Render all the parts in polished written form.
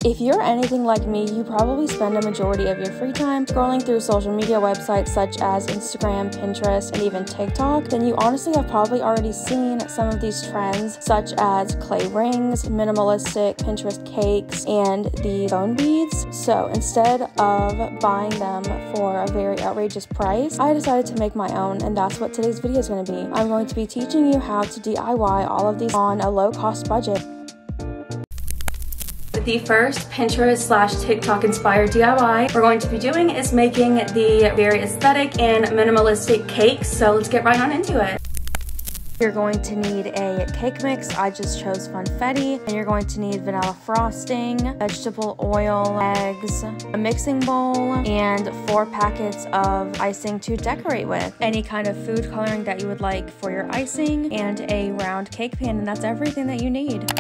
If you're anything like me, you probably spend a majority of your free time scrolling through social media websites such as Instagram, Pinterest, and even TikTok. Then you honestly have probably already seen some of these trends such as clay rings, minimalistic Pinterest cakes, and the phone beads. So instead of buying them for a very outrageous price, I decided to make my own, and that's what today's video is going to be. I'm going to be teaching you how to DIY all of these on a low-cost budget. The first Pinterest/TikTok inspired DIY we're going to be doing is making the very aesthetic and minimalistic cakes. So let's get right on into it. You're going to need a cake mix. I just chose funfetti. And you're going to need vanilla frosting, vegetable oil, eggs, a mixing bowl, and 4 packets of icing to decorate with. Any kind of food coloring that you would like for your icing, and a round cake pan, and that's everything that you need.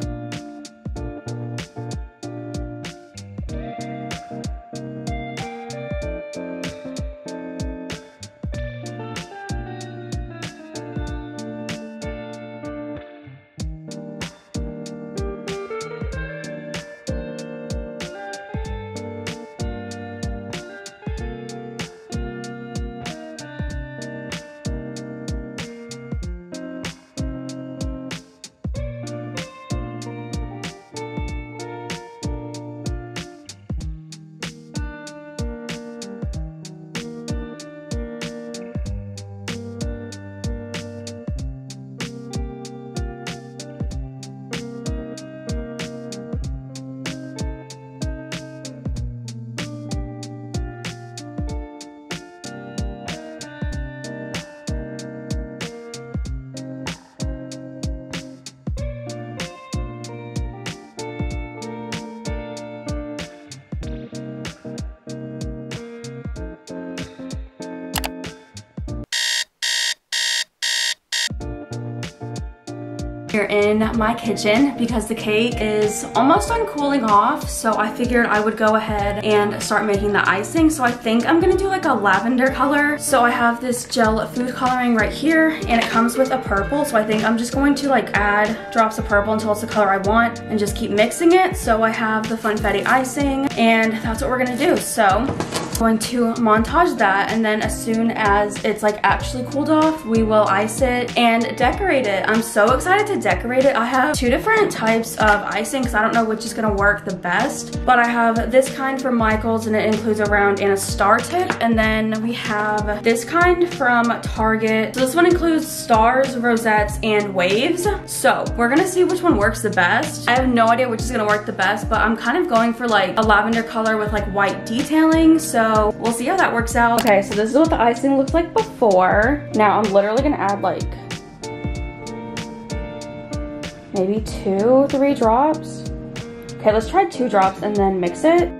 Here in my kitchen because the cake is almost on cooling off, so I figured I would go ahead and start making the icing. So I think I'm gonna do like a lavender color. So I have this gel food coloring right here, and it comes with a purple, so I think I'm just going to like add drops of purple until it's the color I want and just keep mixing it. So I have the funfetti icing, and that's what we're gonna do. So I'm going to montage that, and then as soon as it's like actually cooled off, we will ice it and decorate it. I'm so excited to decorate it. I have 2 different types of icing because I don't know which is gonna work the best, but I have this kind from Michael's, and it includes a round and a star tip, and then we have this kind from Target. So this one includes stars, rosettes, and waves. So we're gonna see which one works the best. I have no idea which is gonna work the best, but I'm kind of going for like a lavender color with like white detailing, so we'll see how that works out. Okay, so this is what the icing looked like before. Now I'm literally gonna add like maybe 2-3 drops. Okay, let's try 2 drops and then mix it.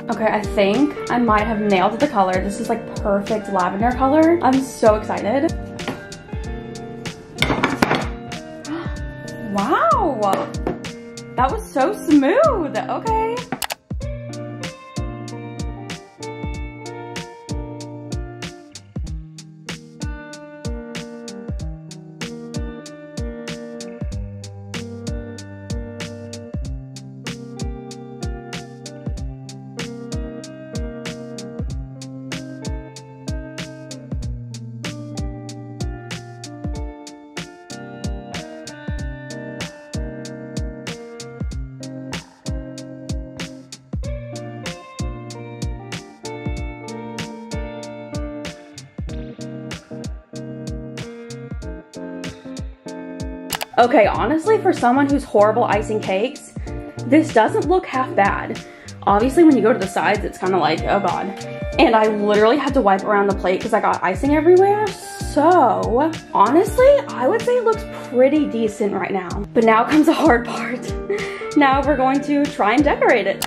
Okay, I think I might have nailed the color. This is like perfect lavender color. I'm so excited. Wow, that was so smooth. Okay. Okay, honestly, for someone who's horrible icing cakes, this doesn't look half bad. Obviously, when you go to the sides, it's kind of like, oh god. And I literally had to wipe around the plate because I got icing everywhere. So, honestly, I would say it looks pretty decent right now. But now comes the hard part. Now we're going to try and decorate it.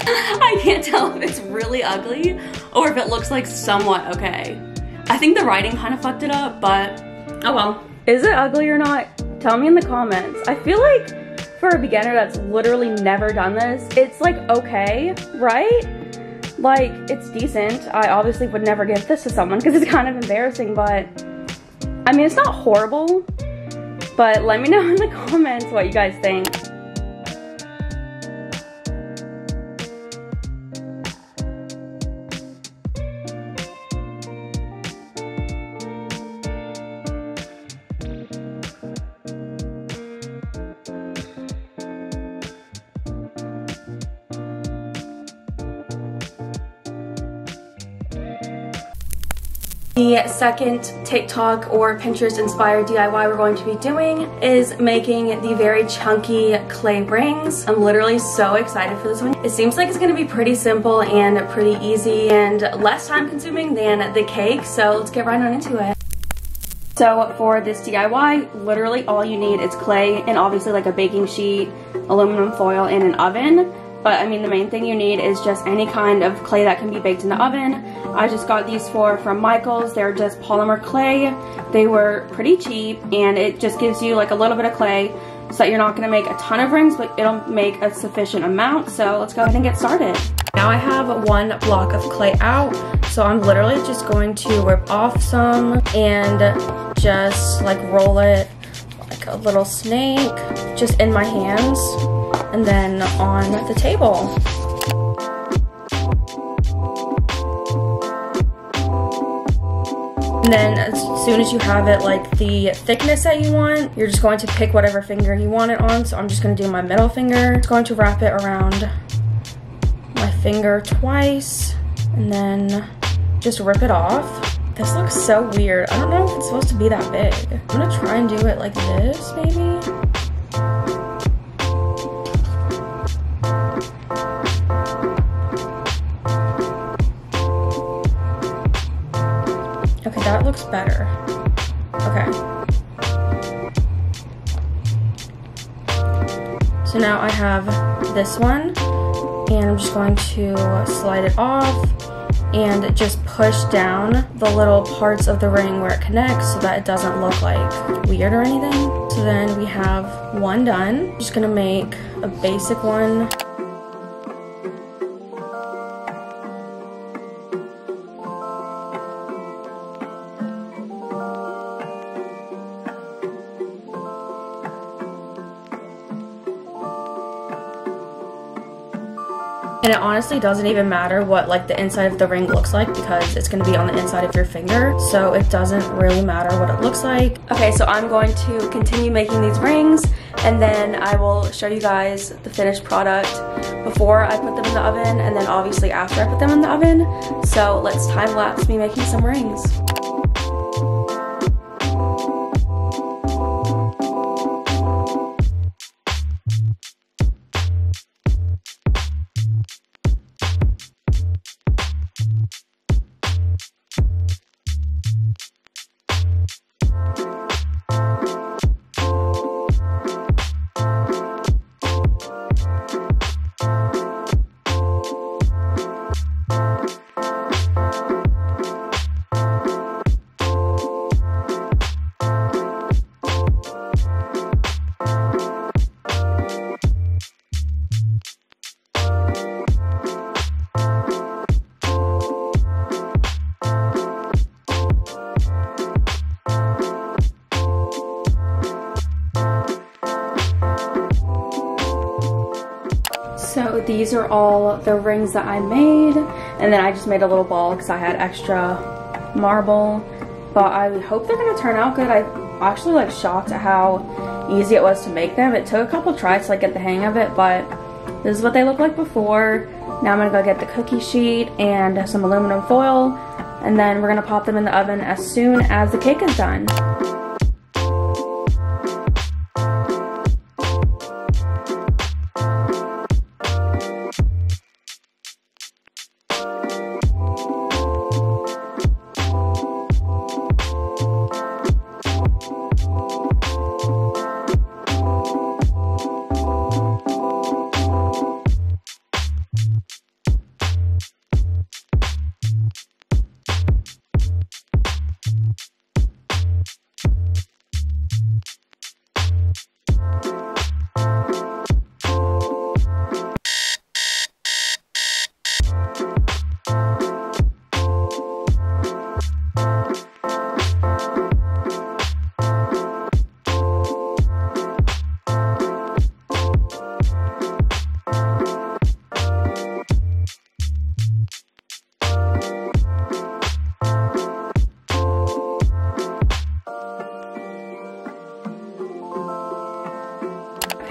I can't tell if it's really ugly or if it looks like somewhat okay. I think the writing kind of fucked it up, but oh well. Is it ugly or not? Tell me in the comments. I feel like for a beginner that's literally never done this, it's like okay, right? Like, it's decent. I obviously would never give this to someone because it's kind of embarrassing, but I mean, it's not horrible, but let me know in the comments what you guys think. The second TikTok or Pinterest inspired DIY we're going to be doing is making the very chunky clay rings. I'm literally so excited for this one. It seems like it's going to be pretty simple and pretty easy and less time consuming than the cake, so let's get right on into it. So for this DIY, literally all you need is clay and obviously like a baking sheet, aluminum foil, and an oven. But I mean, the main thing you need is just any kind of clay that can be baked in the oven. I just got these four from Michael's. They're just polymer clay. They were pretty cheap, and it just gives you like a little bit of clay so that you're not gonna make a ton of rings, but it'll make a sufficient amount. So let's go ahead and get started. Now I have one block of clay out, so I'm literally just going to rip off some and just like roll it like a little snake just in my hands and then on the table. And then as soon as you have it like the thickness that you want, you're just going to pick whatever finger you want it on. So I'm just going to do my middle finger. Just going to wrap it around my finger twice and then just rip it off. This looks so weird. I don't know if it's supposed to be that big. I'm gonna try and do it like this, maybe. Okay, that looks better. Okay. So now I have this one, and I'm just going to slide it off and just push down the little parts of the ring where it connects so that it doesn't look like weird or anything. So then we have one done. I'm just gonna make a basic one. And it honestly doesn't even matter what like the inside of the ring looks like because it's gonna be on the inside of your finger. So it doesn't really matter what it looks like. Okay, so I'm going to continue making these rings and then I will show you guys the finished product before I put them in the oven and then obviously after I put them in the oven. So let's time lapse me making some rings. So these are all the rings that I made, and then I just made a little ball because I had extra marble, but I hope they're gonna turn out good. I'm actually like shocked at how easy it was to make them. It took a couple tries to like get the hang of it, but this is what they look like before. Now I'm gonna go get the cookie sheet and some aluminum foil, and then we're gonna pop them in the oven as soon as the cake is done.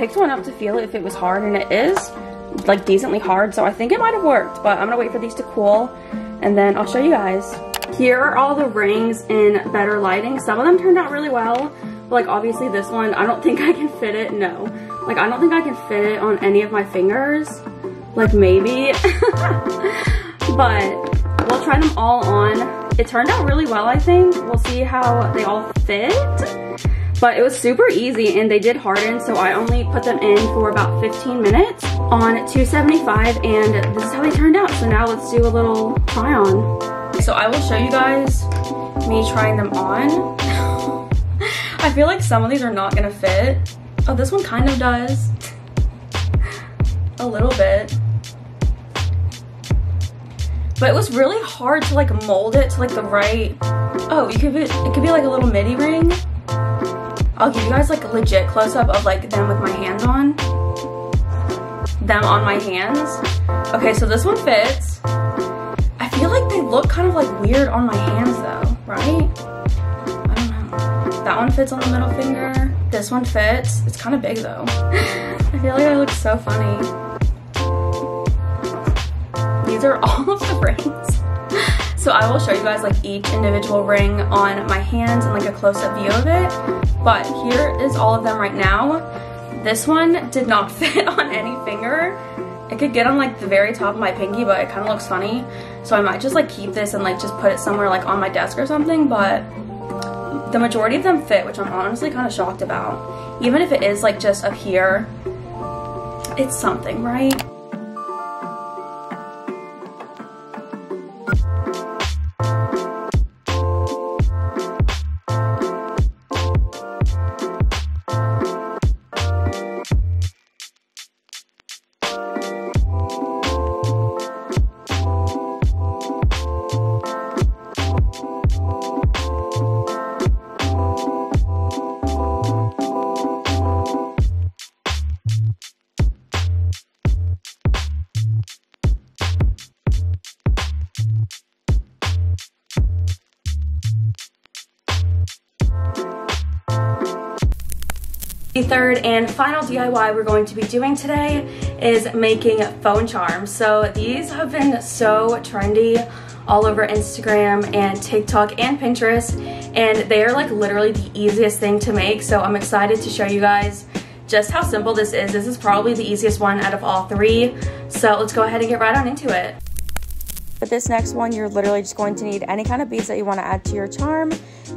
picked one up to feel if it was hard, and it is like decently hard, so I think it might have worked, but I'm gonna wait for these to cool and then I'll show you guys. Here are all the rings in better lighting. Some of them turned out really well, but like obviously this one, I don't think I can fit it. No, like I don't think I can fit it on any of my fingers. Like maybe, but we'll try them all on. It turned out really well, I think. We'll see how they all fit. But it was super easy and they did harden, so I only put them in for about 15 minutes on 275, and this is how they turned out. So now let's do a little try on. So I will show you guys me trying them on. I feel like some of these are not gonna fit. Oh, this one kind of does. A little bit. But it was really hard to like mold it to like the right, oh, it could be like a little midi ring. I'll give you guys like a legit close-up of like them with my hands on. Them on my hands. Okay, so this one fits. I feel like they look kind of like weird on my hands though, right? I don't know. That one fits on the middle finger. This one fits. It's kind of big though. I feel like I look so funny. These are all of the rings. So I will show you guys like each individual ring on my hands and like a close-up view of it. But here is all of them right now. This one did not fit on any finger. It could get on like the very top of my pinky, but it kind of looks funny. So I might just like keep this and like just put it somewhere like on my desk or something. But the majority of them fit, which I'm honestly kind of shocked about. Even if it is like just up here, it's something, right? The third and final DIY we're going to be doing today is making phone charms. So these have been so trendy all over Instagram and TikTok and Pinterest, and they are like literally the easiest thing to make. So I'm excited to show you guys just how simple this is. This is probably the easiest one out of all three. So let's go ahead and get right on into it. For this next one, you're literally just going to need any kind of beads that you want to add to your charm,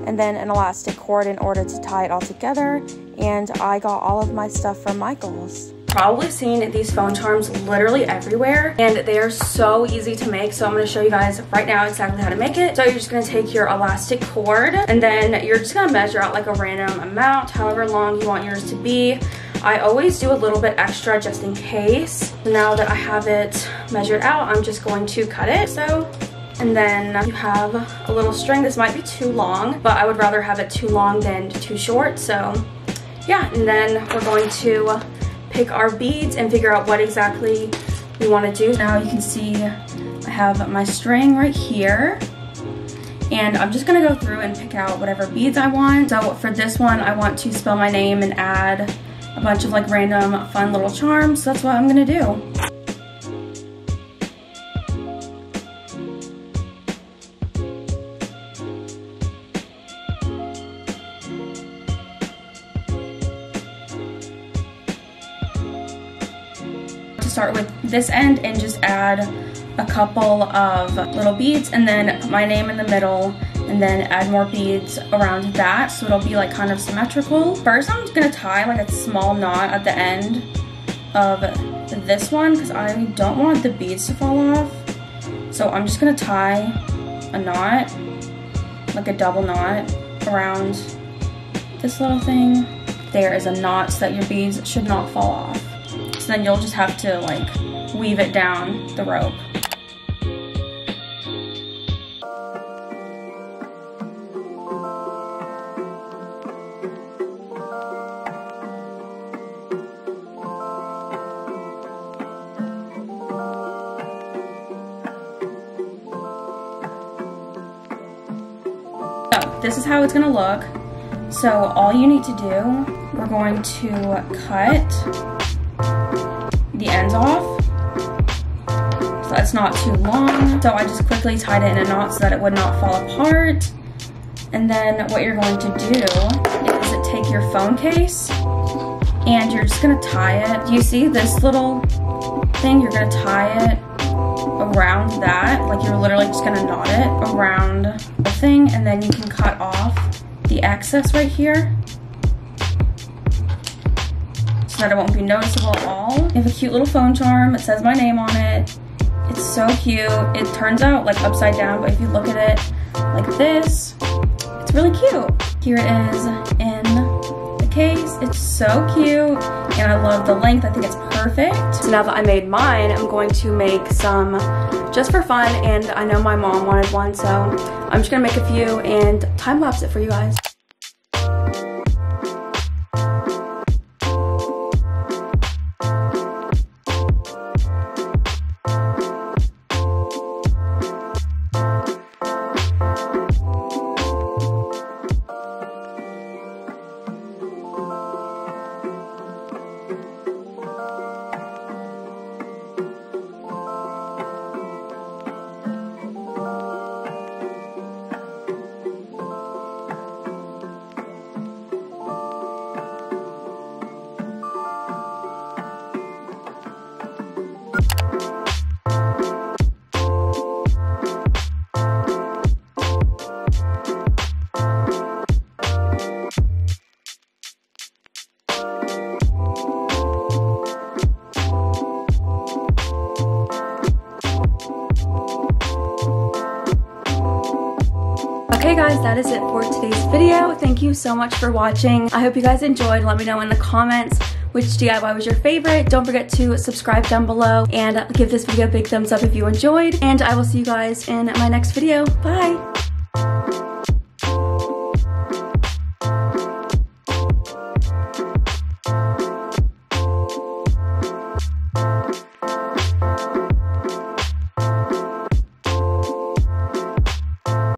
and then an elastic cord in order to tie it all together. And I got all of my stuff from Michael's. Probably seen these phone charms literally everywhere, and they are so easy to make. So I'm going to show you guys right now exactly how to make it. So you're just going to take your elastic cord, and then you're just going to measure out like a random amount, however long you want yours to be. I always do a little bit extra just in case. Now that I have it measured out, I'm just going to cut it. So, and then you have a little string. This might be too long, but I would rather have it too long than too short. So yeah, and then we're going to pick our beads and figure out what exactly we want to do. Now you can see I have my string right here, and I'm just gonna go through and pick out whatever beads I want. So for this one, I want to spell my name and add a bunch of like random fun little charms. So that's what I'm gonna do. Start with this end and just add a couple of little beads, and then put my name in the middle, and then add more beads around that so it'll be like kind of symmetrical. First, I'm just gonna tie like a small knot at the end of this one because I don't want the beads to fall off. So I'm just gonna tie a knot, like a double knot around this little thing. There is a knot so that your beads should not fall off. So then you'll just have to like weave it down the rope. So this is how it's gonna look. So all you need to do, we're going to cut the ends off so that's not too long. So I just quickly tied it in a knot so that it would not fall apart. And then what you're going to do is take your phone case and you're just gonna tie it. You see this little thing? You're gonna tie it around that, like you're literally just gonna knot it around the thing, and then you can cut off the excess right here so that it won't be noticeable at all. You have a cute little phone charm. It says my name on it. It's so cute. It turns out like upside down, but if you look at it like this, it's really cute. Here it is in the case. It's so cute, and I love the length. I think it's perfect. So now that I made mine, I'm going to make some just for fun, and I know my mom wanted one, so I'm just gonna make a few and time lapse it for you guys. Okay guys, that is it for today's video. Thank you so much for watching. I hope you guys enjoyed. Let me know in the comments which DIY was your favorite. Don't forget to subscribe down below and give this video a big thumbs up if you enjoyed. And I will see you guys in my next video. Bye!